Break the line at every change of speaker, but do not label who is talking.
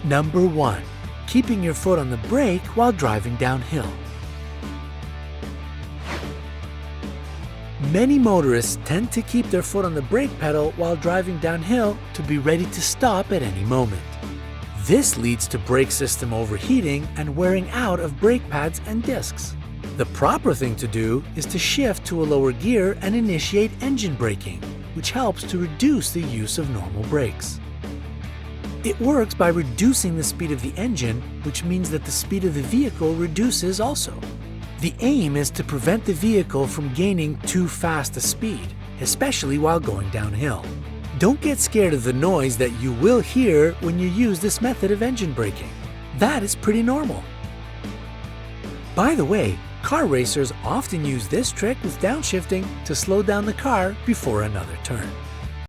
Number 1. Keeping your foot on the brake while driving downhill. Many motorists tend to keep their foot on the brake pedal while driving downhill to be ready to stop at any moment. This leads to brake system overheating and wearing out of brake pads and discs. The proper thing to do is to shift to a lower gear and initiate engine braking, which helps to reduce the use of normal brakes. It works by reducing the speed of the engine, which means that the speed of the vehicle reduces also. The aim is to prevent the vehicle from gaining too fast a speed, especially while going downhill. Don't get scared of the noise that you will hear when you use this method of engine braking. That is pretty normal. By the way, car racers often use this trick with downshifting to slow down the car before another turn.